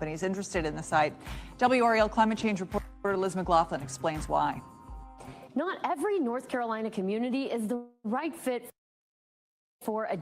companies interested in the site. WRAL climate change reporter Liz McLaughlin explains why. Not every North Carolina community is the right fit for a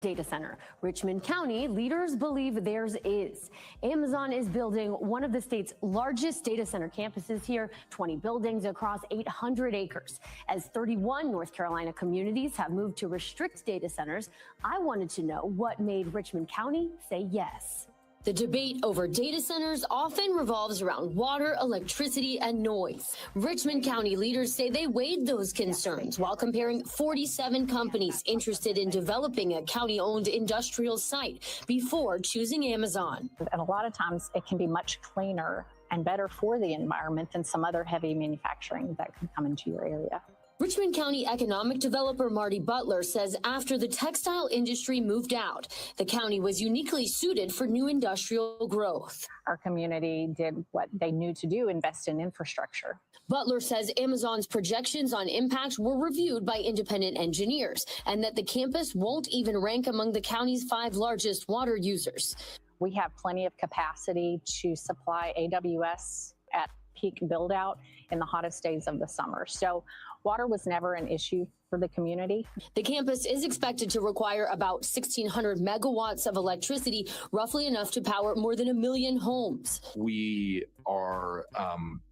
data center. Richmond County leaders believe theirs is. Amazon is building one of the state's largest data center campuses here, 20 buildings across 800 acres. As 31 North Carolina communities have moved to restrict data centers, I wanted to know what made Richmond County say yes. The debate over data centers often revolves around water, electricity, and noise. Richmond County leaders say they weighed those concerns while comparing 47 companies interested in developing a county-owned industrial site before choosing Amazon. And a lot of times it can be much cleaner and better for the environment than some other heavy manufacturing that could come into your area. Richmond County economic developer Marty Butler says after the textile industry moved out, the county was uniquely suited for new industrial growth. Our community did what they knew to do, invest in infrastructure. Butler says Amazon's projections on impact were reviewed by independent engineers and that the campus won't even rank among the county's 5 largest water users. We have plenty of capacity to supply AWS at peak build out in the hottest days of the summer. So water was never an issue for the community. The campus is expected to require about 1,600 megawatts of electricity, roughly enough to power more than 1 million homes. We are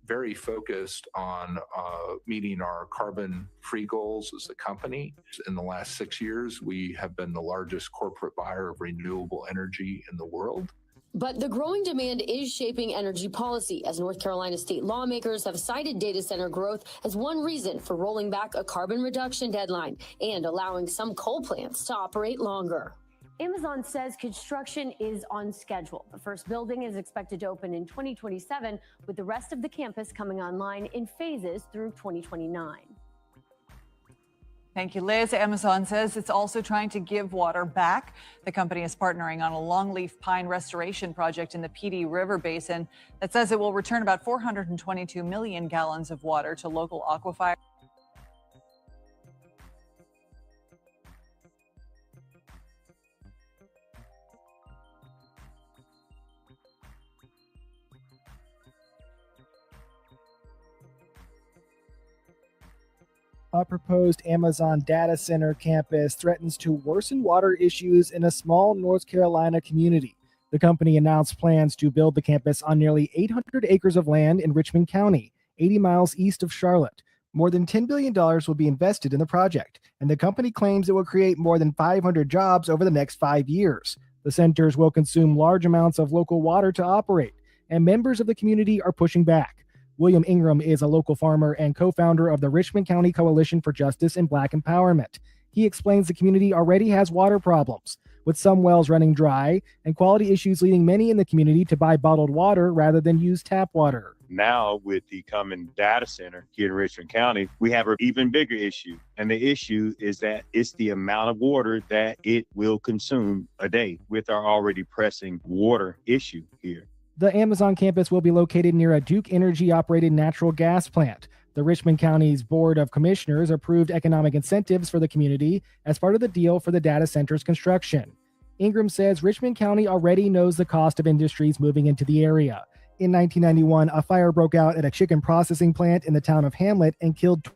very focused on meeting our carbon-free goals as a company. In the last 6 years, we have been the largest corporate buyer of renewable energy in the world. But the growing demand is shaping energy policy, as North Carolina state lawmakers have cited data center growth as one reason for rolling back a carbon reduction deadline and allowing some coal plants to operate longer. Amazon says construction is on schedule. The first building is expected to open in 2027, with the rest of the campus coming online in phases through 2029. Thank you, Liz. Amazon says it's also trying to give water back. The company is partnering on a longleaf pine restoration project in the PD River Basin that says it will return about 422 million gallons of water to local aquifers. A proposed Amazon data center campus threatens to worsen water issues in a small North Carolina community. The company announced plans to build the campus on nearly 800 acres of land in Richmond County, 80 miles east of Charlotte. More than $10 billion will be invested in the project, and the company claims it will create more than 500 jobs over the next 5 years. The centers will consume large amounts of local water to operate, and members of the community are pushing back. William Ingram is a local farmer and co-founder of the Richmond County Coalition for Justice and Black Empowerment. He explains the community already has water problems, with some wells running dry and quality issues leading many in the community to buy bottled water rather than use tap water. Now, with the coming data center here in Richmond County, we have an even bigger issue. And the issue is that it's the amount of water that it will consume a day with our already pressing water issue here. The Amazon campus will be located near a Duke Energy-operated natural gas plant. The Richmond County's Board of Commissioners approved economic incentives for the community as part of the deal for the data center's construction. Ingram says Richmond County already knows the cost of industries moving into the area. In 1991, a fire broke out at a chicken processing plant in the town of Hamlet and killed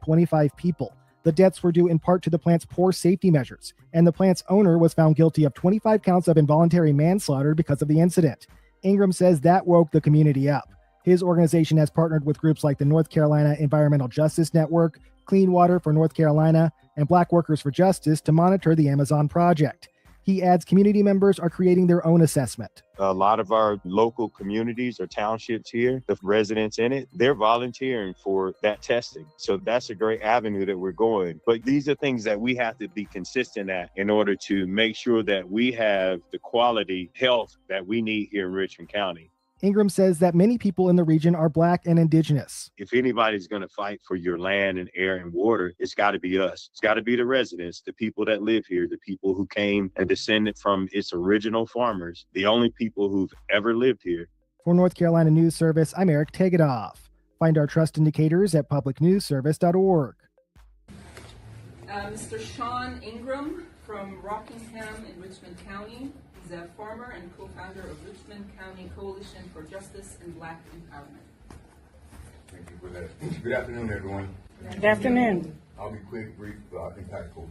25 people. The deaths were due in part to the plant's poor safety measures, and the plant's owner was found guilty of 25 counts of involuntary manslaughter because of the incident. Ingram says that woke the community up. His organization has partnered with groups like the North Carolina Environmental Justice Network, Clean Water for North Carolina, and Black Workers for Justice to monitor the Amazon project. He adds community members are creating their own assessment. A lot of our local communities or townships here, the residents in it, they're volunteering for that testing. So that's a great avenue that we're going. But these are things that we have to be consistent at in order to make sure that we have the quality health that we need here in Richmond County. Ingram says that many people in the region are Black and Indigenous. If anybody's going to fight for your land and air and water, it's got to be us. It's got to be the residents, the people that live here, the people who came and descended from its original farmers, the only people who've ever lived here. For North Carolina News Service, I'm Eric Tegedoff. Find our trust indicators at publicnewsservice.org. Mr. Sean Ingram from Rockingham in Richmond County. He's Zev Farmer and co-founder of Richmond County Coalition for Justice and Black Empowerment. Thank you for that. Good afternoon, everyone. Good afternoon. I'll be quick, brief, impactful.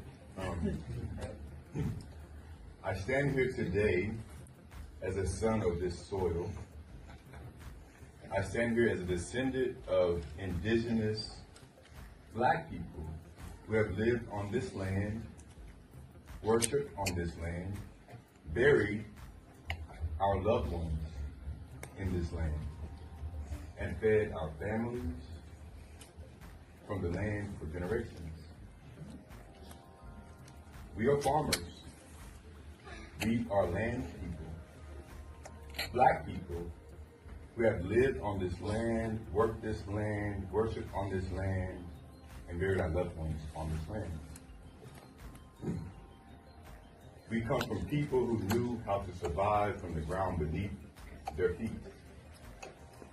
I stand here today as a son of this soil. I stand here as a descendant of indigenous Black people who have lived on this land, worshiped on this land, buried our loved ones in this land, and fed our families from the land for generations. We are farmers. We are land people, Black people who have lived on this land, worked this land, worshiped on this land, and buried our loved ones on this land. We come from people who knew how to survive from the ground beneath their feet.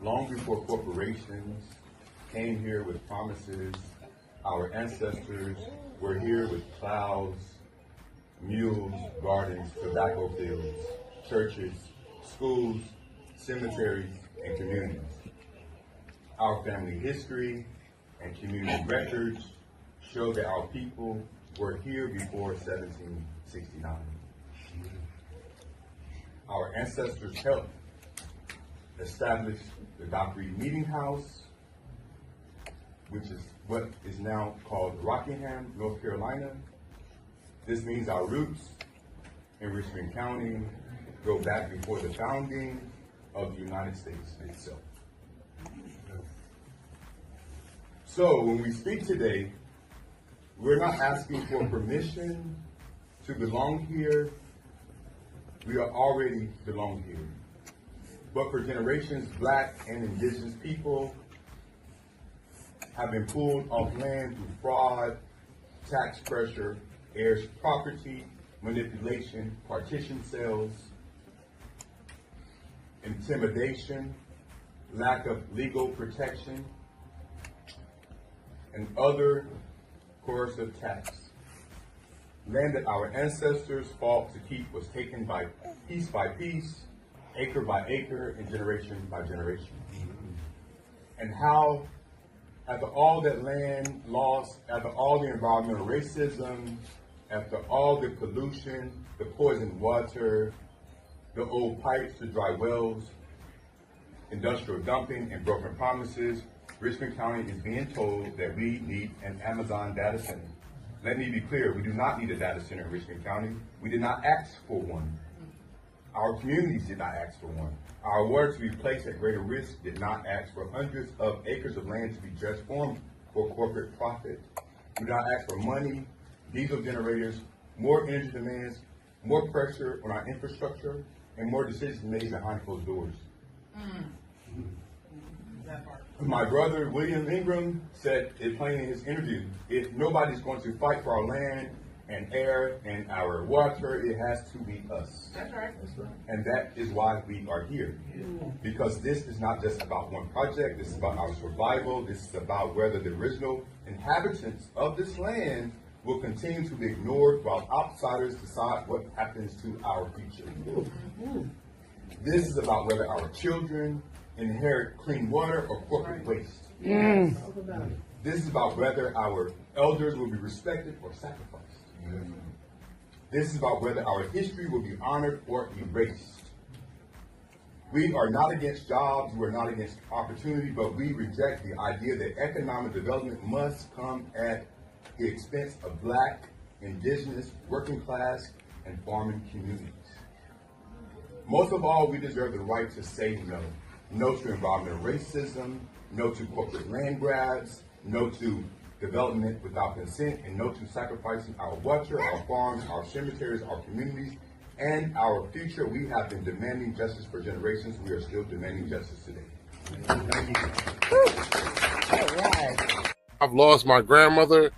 Long before corporations came here with promises, our ancestors were here with plows, mules, gardens, tobacco fields, churches, schools, cemeteries, and communities. Our family history and community records show that our people were here before 1769. Our ancestors helped establish the Dock Reed Meeting House, which is what is now called Rockingham, North Carolina. This means our roots in Richmond County go back before the founding of the United States itself. So when we speak today, we're not asking for permission to belong here. We are already belong here. But for generations, Black and indigenous people have been pulled off land through fraud, tax pressure, heirs property, manipulation, partition sales, intimidation, lack of legal protection, and other coercive tax. Land that our ancestors fought to keep was taken by piece, acre by acre, and generation by generation. And how, after all that land lost, after all the environmental racism, after all the pollution, the poisoned water, the old pipes, the dry wells, industrial dumping, and broken promises, Richmond County is being told that we need an Amazon data center. Let me be clear, we do not need a data center in Richmond County. We did not ask for one. Our communities did not ask for one. Our water to be placed at greater risk did not ask for hundreds of acres of land to be transformed for corporate profit. We did not ask for money, diesel generators, more energy demands, more pressure on our infrastructure, and more decisions made behind closed doors. My brother, William Ingram, said it plain in his interview, if nobody's going to fight for our land and air and our water, it has to be us. That's right. And that is why we are here. Because this is not just about one project, this is about our survival, this is about whether the original inhabitants of this land will continue to be ignored while outsiders decide what happens to our future. This is about whether our children inherit clean water or corporate waste. This is about whether our elders will be respected or sacrificed. This is about whether our history will be honored or erased. We are not against jobs, we are not against opportunity, but we reject the idea that economic development must come at the expense of Black, indigenous, working class, and and farming communities. Most of all, we deserve the right to say no. No to environmental racism, no to corporate land grabs, no to development without consent, and no to sacrificing our water, our farms, our cemeteries, our communities, and our future. We have been demanding justice for generations. We are still demanding justice today. Thank you. All right. I've lost my grandmother,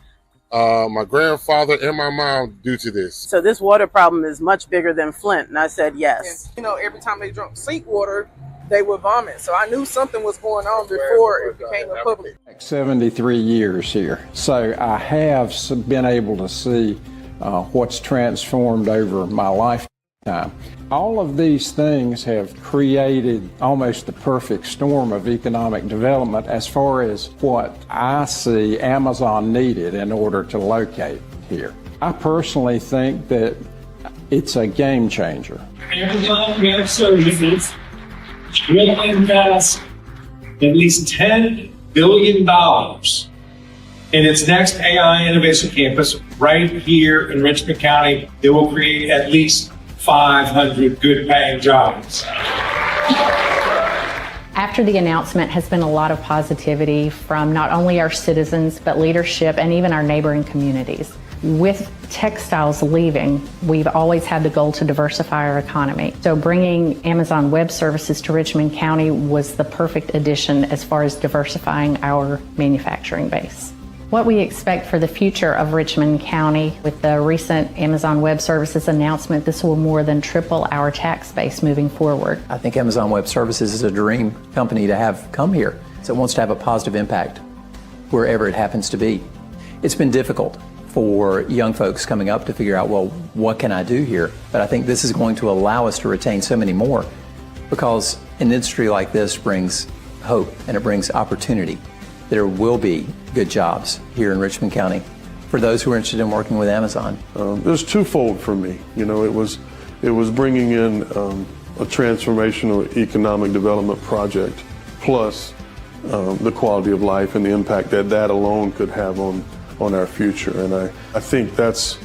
my grandfather, and my mom due to this. So this water problem is much bigger than Flint, and I said yes. You know, every time they drank seawater, they would vomit. So I knew something was going on before it became a public. 73 years here. So I have been able to see what's transformed over my life. time. All of these things have created almost the perfect storm of economic development as far as what I see Amazon needed in order to locate here. I personally think that it's a game changer. Amazon Web Services will invest at least $10 billion in its next AI Innovation Campus right here in Richmond County. It will create at least 500 good-paying jobs. After the announcement has been a lot of positivity from not only our citizens, but leadership and even our neighboring communities. With textiles leaving, we've always had the goal to diversify our economy. So bringing Amazon Web Services to Richmond County was the perfect addition as far as diversifying our manufacturing base. What we expect for the future of Richmond County with the recent Amazon Web Services announcement, this will more than triple our tax base moving forward. I think Amazon Web Services is a dream company to have come here. So it wants to have a positive impact wherever it happens to be. It's been difficult for young folks coming up to figure out, well, what can I do here? But I think this is going to allow us to retain so many more, because an industry like this brings hope and it brings opportunity. There will be good jobs here in Richmond County for those who are interested in working with Amazon. It was twofold for me. You know, it was bringing in a transformational economic development project, plus the quality of life and the impact that that alone could have on our future. And I think that's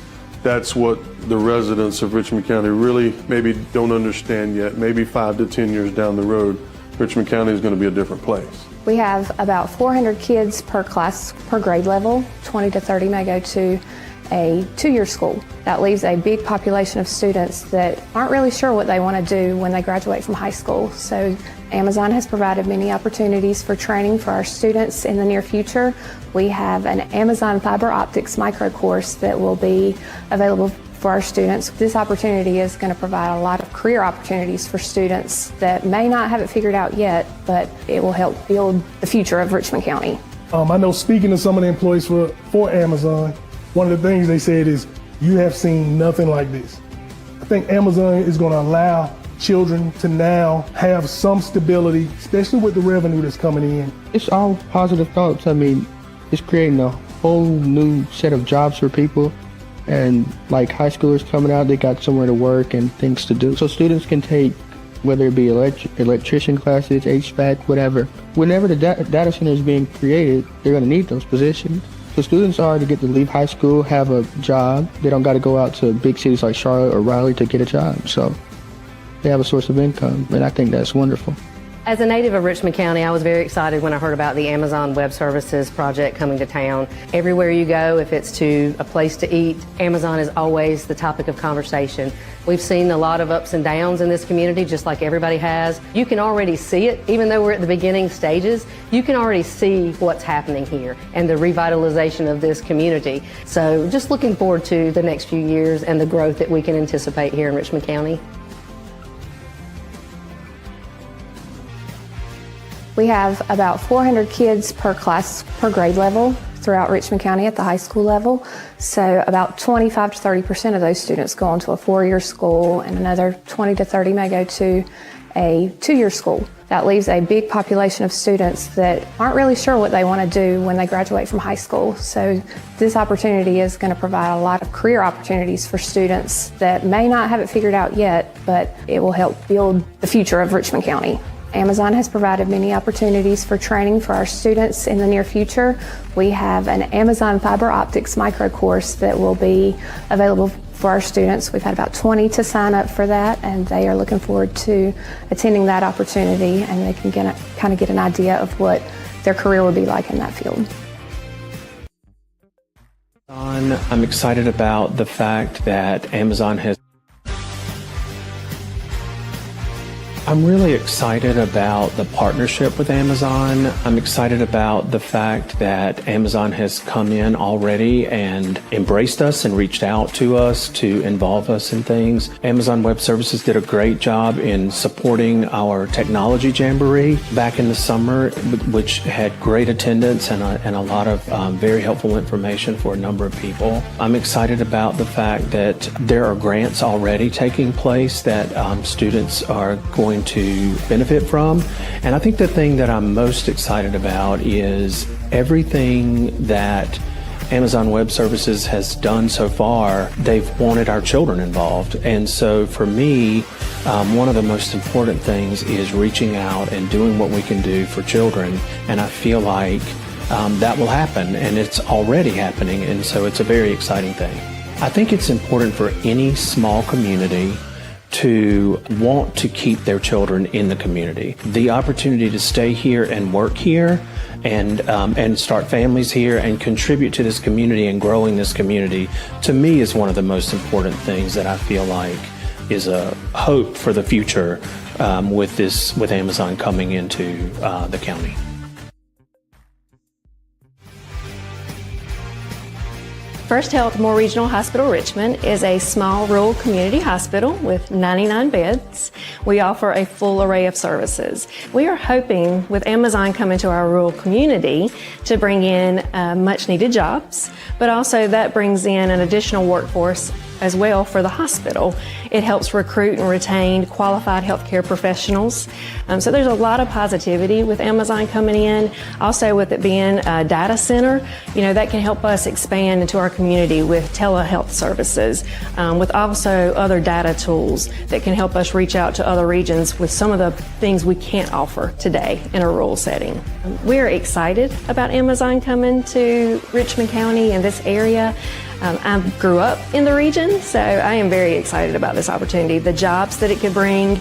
what the residents of Richmond County really maybe don't understand yet. Maybe 5 to 10 years down the road, Richmond County is going to be a different place. We have about 400 kids per class, per grade level. 20 to 30 may go to a 2-year school. That leaves a big population of students that aren't really sure what they want to do when they graduate from high school. So Amazon has provided many opportunities for training for our students in the near future. We have an Amazon fiber optics micro course that will be available for our students. This opportunity is going to provide a lot of career opportunities for students that may not have it figured out yet, but it will help build the future of Richmond County. I know, speaking to some of the employees for Amazon, one of the things they said is, you have seen nothing like this. I think Amazon is going to allow children to now have some stability, especially with the revenue that's coming in. It's all positive thoughts. I mean, it's creating a whole new set of jobs for people. And like high schoolers coming out, they got somewhere to work and things to do. So students can take, whether it be electrician classes, HVAC, whatever. Whenever the data center is being created, they're going to need those positions. So students are to get to leave high school, have a job. They don't got to go out to big cities like Charlotte or Raleigh to get a job. So they have a source of income, and I think that's wonderful. As a native of Richmond County, I was very excited when I heard about the Amazon Web Services project coming to town. Everywhere you go, if it's to a place to eat, Amazon is always the topic of conversation. We've seen a lot of ups and downs in this community, just like everybody has. You can already see it, even though we're at the beginning stages, you can already see what's happening here and the revitalization of this community. So just looking forward to the next few years and the growth that we can anticipate here in Richmond County. We have about 400 kids per class, per grade level throughout Richmond County at the high school level. So about 25 to 30% of those students go on to a 4-year school, and another 20 to 30 may go to a 2-year school. That leaves a big population of students that aren't really sure what they want to do when they graduate from high school. So this opportunity is going to provide a lot of career opportunities for students that may not have it figured out yet, but it will help build the future of Richmond County. Amazon has provided many opportunities for training for our students in the near future. We have an Amazon fiber optics micro course that will be available for our students. We've had about 20 to sign up for that, and they are looking forward to attending that opportunity, and they can kind of get an idea of what their career will be like in that field. I'm excited about the fact that Amazon has I'm really excited about the partnership with Amazon. I'm excited about the fact that Amazon has come in already and embraced us and reached out to us to involve us in things. Amazon Web Services did a great job in supporting our technology jamboree back in the summer, which had great attendance and a lot of very helpful information for a number of people. I'm excited about the fact that there are grants already taking place that students are going to benefit from. And I think the thing that I'm most excited about is everything that Amazon Web Services has done so far. They've wanted our children involved. And so for me, one of the most important things is reaching out and doing what we can do for children. And I feel like that will happen, and it's already happening. And so it's a very exciting thing. I think it's important for any small community to want to keep their children in the community. The opportunity to stay here and work here and start families here and contribute to this community and growing this community, to me, is one of the most important things that I feel like is a hope for the future with Amazon coming into the county. First Health Moore Regional Hospital Richmond is a small rural community hospital with 99 beds. We offer a full array of services. We are hoping with Amazon coming to our rural community to bring in much needed jobs, but also that brings in an additional workforce as well for the hospital. It helps recruit and retain qualified healthcare professionals. So there's a lot of positivity with Amazon coming in. Also with it being a data center, that can help us expand into our community with telehealth services, with also other data tools that can help us reach out to other regions with some of the things we can't offer today in a rural setting. We're excited about Amazon coming to Richmond County and this area. I grew up in the region, so I am very excited about this opportunity. The jobs that it could bring,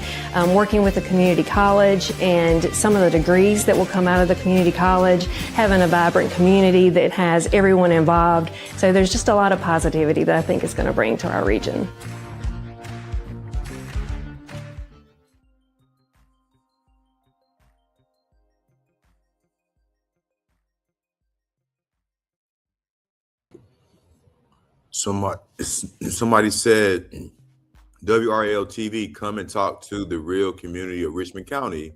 working with the community college and some of the degrees that will come out of the community college, having a vibrant community that has everyone involved. So there's just a lot of positivity that I think is going to bring to our region. Somebody said, WRL TV, come and talk to the real community of Richmond County,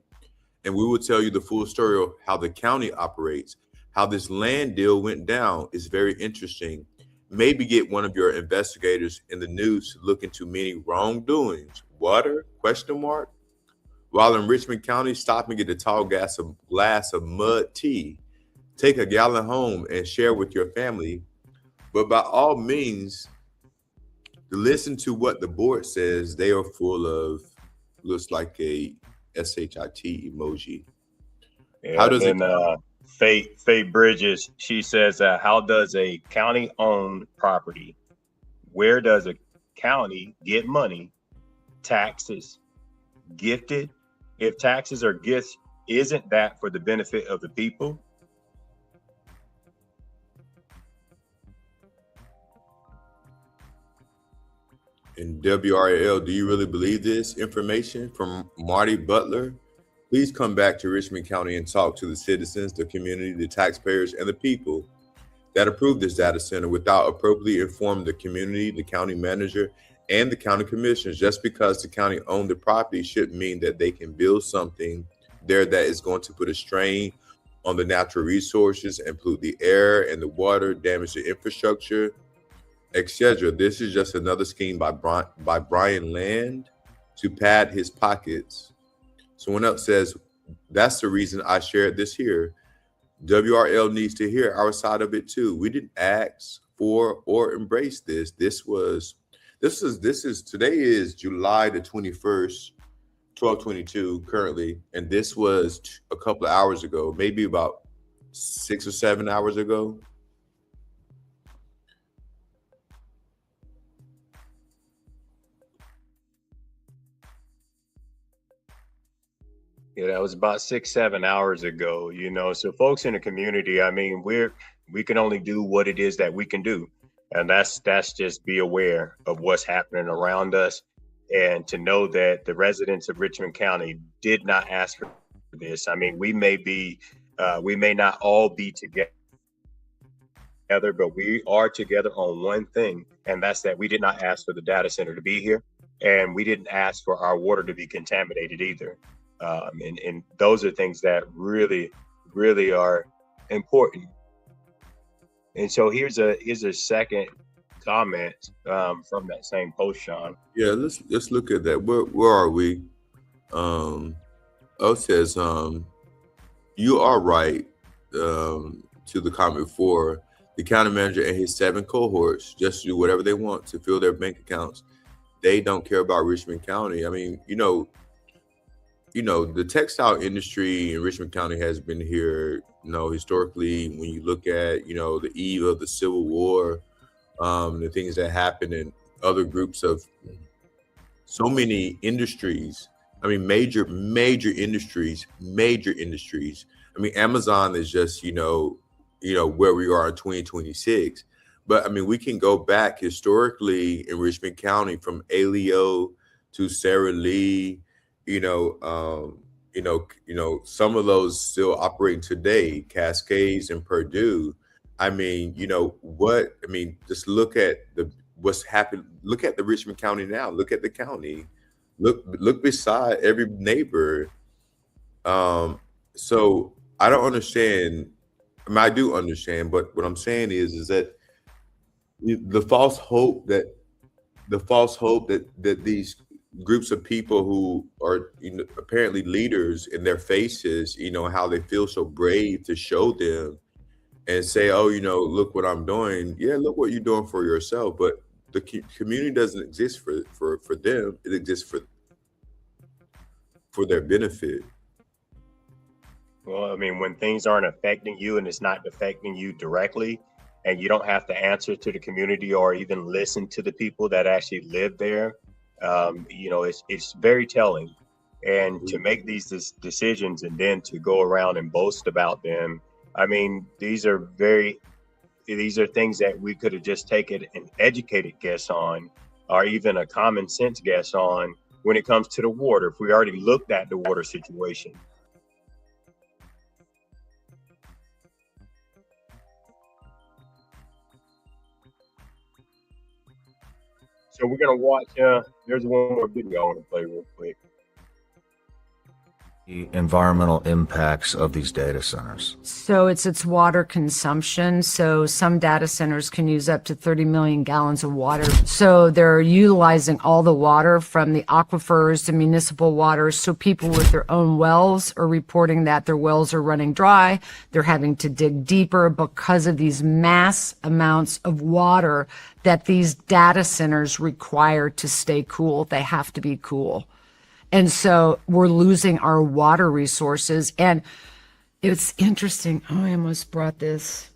and we will tell you the full story of how the county operates, how this land deal went down. Is very interesting. Maybe get one of your investigators in the news to look into many wrongdoings. Water? ? While in Richmond County, stop and get a tall glass of mud tea. Take a gallon home and share with your family. But by all means, listen to what the board says. They are full of, looks like a SHIT emoji. Yeah, how does Faye Bridges, she says, how does a county-owned property, where does a county get money, taxes, gifted? If taxes are gifts, isn't that for the benefit of the people? In WRL, do you really believe this information? From Marty Butler. Please come back to Richmond County and talk to the citizens, the community, the taxpayers, and the people that approved this data center without appropriately informing the community, the county manager, and the county commissioners. Just because the county owned the property shouldn't mean that they can build something there that is going to put a strain on the natural resources and pollute the air and the water, damage the infrastructure, etc. This is just another scheme by Brian Land to pad his pockets. Someone else says, that's the reason I shared this here. WRL needs to hear our side of it too. We didn't ask for or embrace this. Today is July the 21st, 12:22 currently, and this was a couple of hours ago, maybe about 6 or 7 hours ago. Yeah, that was about 6, 7 hours ago, So folks in the community, I mean, we can only do what it is that we can do. And that's just be aware of what's happening around us. And to know that the residents of Richmond County did not ask for this. I mean, we may not all be together, but we are together on one thing, and that's that we did not ask for the data center to be here, and we didn't ask for our water to be contaminated either. And those are things that really, really are important. And so here's a second comment from that same post, Sean. Yeah, let's look at that. Where are we? O says, you are right. To the comment before, the county manager and his 7 cohorts just do whatever they want to fill their bank accounts. They don't care about Richmond County. I mean, you know, the textile industry in Richmond County has been here, historically. When you look at, the eve of the Civil War, the things that happened in other groups of so many industries. I mean, major industries. I mean, Amazon is just, where we are in 2026. But I mean, we can go back historically in Richmond County from Aleo to Sara Lee, some of those still operating today, Cascades and Purdue. I mean, just look at what's happened. Look at the Richmond County now. Look at the county. Look beside every neighbor. So I don't understand. I mean, I do understand, but what I'm saying is that the false hope that these groups of people who are apparently leaders in their faces, how they feel so brave to show them and say, oh, look what I'm doing. Yeah, look what you're doing for yourself. But the community doesn't exist for them. It exists for their benefit. Well, I mean, when things aren't affecting you and it's not affecting you directly, and you don't have to answer to the community or even listen to the people that actually live there, it's very telling. And to make these decisions and then to go around and boast about them, I mean, these are things that we could have just taken an educated guess on, or even a common sense guess on when it comes to the water, if we already looked at the water situation. So we're going to watch, there's one more video I want to play real quick. The environmental impacts of these data centers. So it's water consumption. So some data centers can use up to 30 million gallons of water. So they're utilizing all the water from the aquifers to municipal water. So people with their own wells are reporting that their wells are running dry. They're having to dig deeper because of these mass amounts of water that these data centers require to stay cool. They have to be cool. And so we're losing our water resources. And it's interesting. Oh, I almost brought this.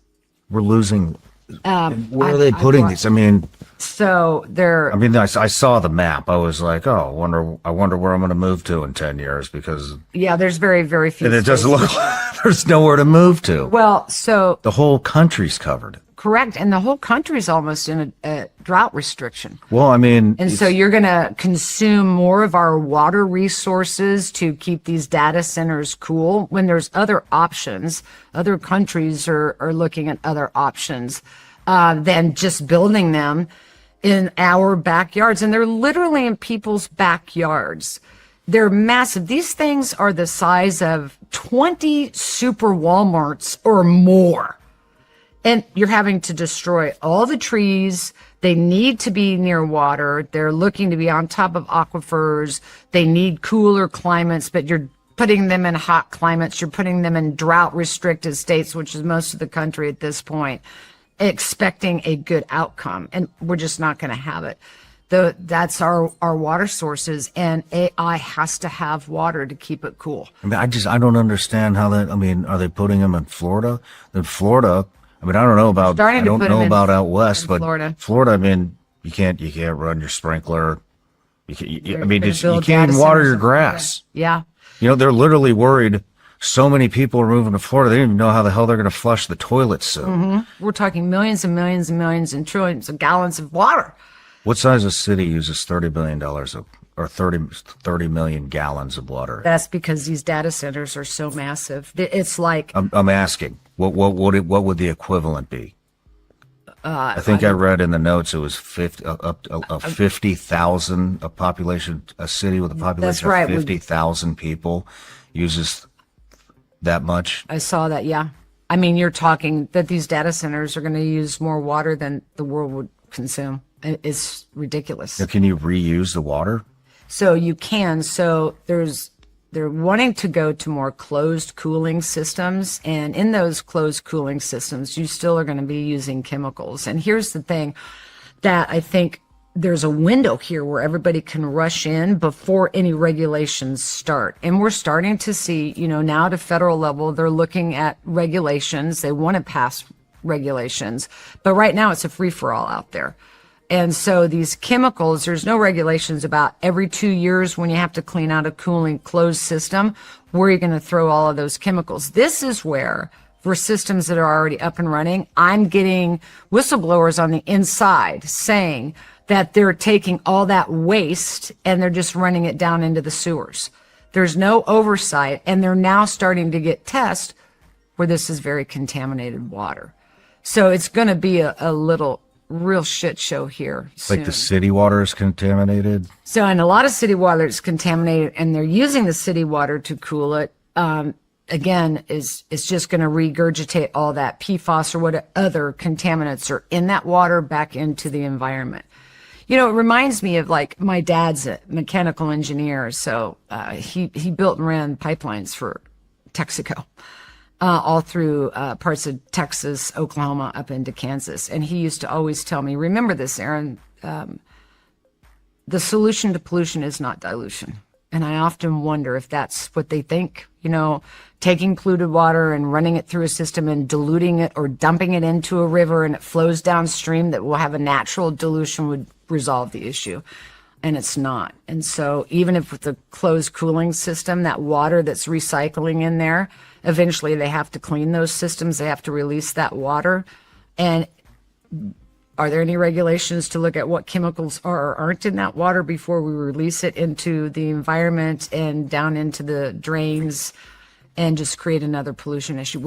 We're losing. Where are they putting these? I mean, so they're. I mean, I saw the map. I was like, oh, I wonder where I'm going to move to in 10 years because. Yeah, there's very, very few. And it doesn't look like there's nowhere to move to. Well, so. The whole country's covered. Correct. And the whole country's almost in a drought restriction. Well, I mean. And so you're going to consume more of our water resources to keep these data centers cool when there's other options. Other countries are looking at other options than just building them in our backyards. And they're literally in people's backyards. They're massive. These things are the size of 20 super Walmarts or more. And you're having to destroy all the trees. They need to be near water. They're looking to be on top of aquifers. They need cooler climates, but you're putting them in hot climates. You're putting them in drought restricted states, which is most of the country at this point, expecting a good outcome. And we're just not going to have it. That's our water sources, and AI has to have water to keep it cool. I mean, I don't understand how that, I mean, are they putting them in Florida? In Florida, I mean, I don't know about out west, but Florida, I mean, you can't run your sprinkler. You can't even water your grass. Yeah. They're literally worried. So many people are moving to Florida. They don't even know how the hell they're going to flush the toilets soon. Mm-hmm. We're talking millions and millions and millions and trillions of gallons of water. What size of city uses $30 billion of or 30 million gallons of water. That's because these data centers are so massive. It's like I'm asking, what would the equivalent be? I think I read in the notes it was 50,000 a population, a city with a population of 50,000 people uses that much. I saw that, yeah. I mean, you're talking that these data centers are going to use more water than the world would consume. It's ridiculous. Now, can you reuse the water? So you can. So they're wanting to go to more closed cooling systems. And in those closed cooling systems, you still are going to be using chemicals. And here's the thing that I think there's a window here where everybody can rush in before any regulations start. And we're starting to see, now at a federal level, they're looking at regulations. They want to pass regulations. But right now it's a free-for-all out there. And so these chemicals, there's no regulations about every 2 years when you have to clean out a cooling closed system, where you're going to throw all of those chemicals. This is where, for systems that are already up and running, I'm getting whistleblowers on the inside saying that they're taking all that waste and they're just running it down into the sewers. There's no oversight, and they're now starting to get tests where this is very contaminated water. So it's going to be a little real shit show here soon. Like the city water is contaminated? So, and a lot of city water is contaminated, and they're using the city water to cool it. Again, it's just going to regurgitate all that PFAS or what other contaminants are in that water back into the environment. It reminds me of, like, my dad's a mechanical engineer, so he built and ran pipelines for Texaco. All through parts of Texas, Oklahoma, up into Kansas. And he used to always tell me, remember this, Aaron, the solution to pollution is not dilution. And I often wonder if that's what they think, taking polluted water and running it through a system and diluting it or dumping it into a river and it flows downstream that will have a natural dilution would resolve the issue. And it's not. And so even if with the closed cooling system, that water that's recycling in there, eventually they have to clean those systems. They have to release that water. And are there any regulations to look at what chemicals are or aren't in that water before we release it into the environment and down into the drains and just create another pollution issue?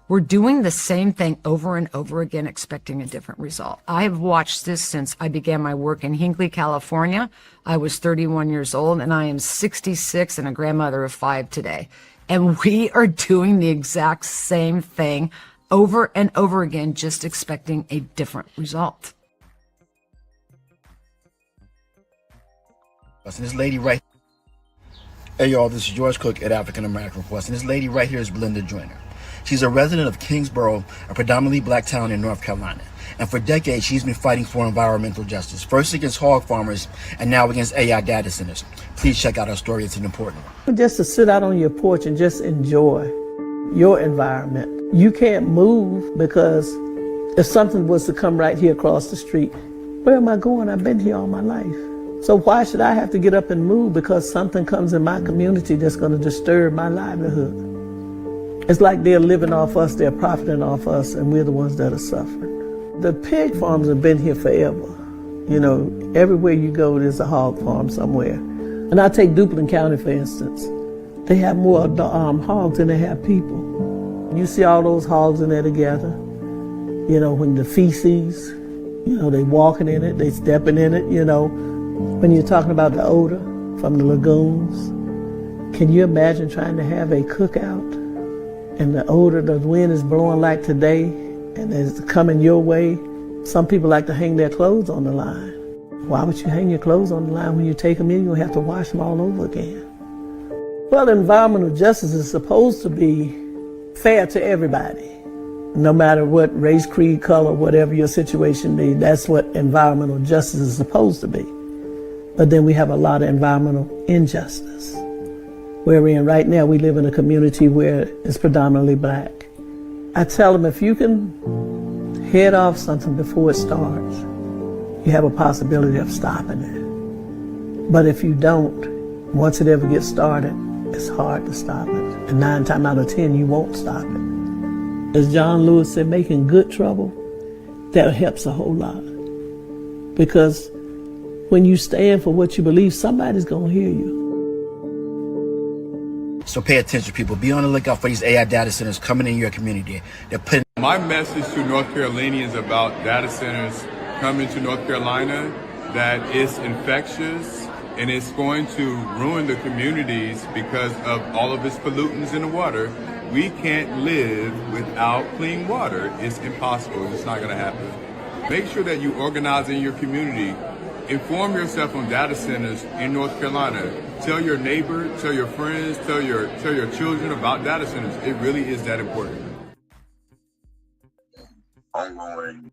We're doing the same thing over and over again, expecting a different result. I've watched this since I began my work in Hinckley, California. I was 31 years old, and I am 66 and a grandmother of 5 today. And we are doing the exact same thing over and over again, just expecting a different result. This lady right. Hey y'all, this is George Cook at African American Request, and this lady right here is Belinda Joyner. She's a resident of Kingsborough, a predominantly black town in North Carolina. And for decades, she's been fighting for environmental justice, first against hog farmers and now against AI data centers. Please check out our story. It's an important one. Just to sit out on your porch and just enjoy your environment. You can't move because if something was to come right here across the street, where am I going? I've been here all my life. So why should I have to get up and move because something comes in my community that's going to disturb my livelihood? It's like they're living off us, they're profiting off us, and we're the ones that are suffering. The pig farms have been here forever. Everywhere you go, there's a hog farm somewhere. And I take Duplin County, for instance. They have more hogs than they have people. You see all those hogs in there together. When the feces, they walking in it, they stepping in it, When you're talking about the odor from the lagoons, can you imagine trying to have a cookout and the odor, the wind is blowing like today and it's coming your way? Some people like to hang their clothes on the line. Why would you hang your clothes on the line when you take them in? You'll have to wash them all over again. Well, environmental justice is supposed to be fair to everybody, no matter what race, creed, color, whatever your situation may be. That's what environmental justice is supposed to be. But then we have a lot of environmental injustice. Where we're in right now, we live in a community where it's predominantly black. I tell them, if you can head off something before it starts, you have a possibility of stopping it. But if you don't, once it ever gets started, it's hard to stop it. And 9 times out of 10, you won't stop it. As John Lewis said, making good trouble, that helps a whole lot. Because When you stand for what you believe, somebody's going to hear you. So pay attention, people. Be on the lookout for these AI data centers coming in your community. They're putting. My message to North Carolinians about data centers coming to North Carolina, that it's infectious and it's going to ruin the communities because of all of its pollutants in the water. We can't live without clean water. It's impossible. It's not going to happen. Make sure that you organize in your community. Inform yourself on data centers in North Carolina. Tell your neighbor, tell your friends, tell your children about data centers. It really is that important. Ongoing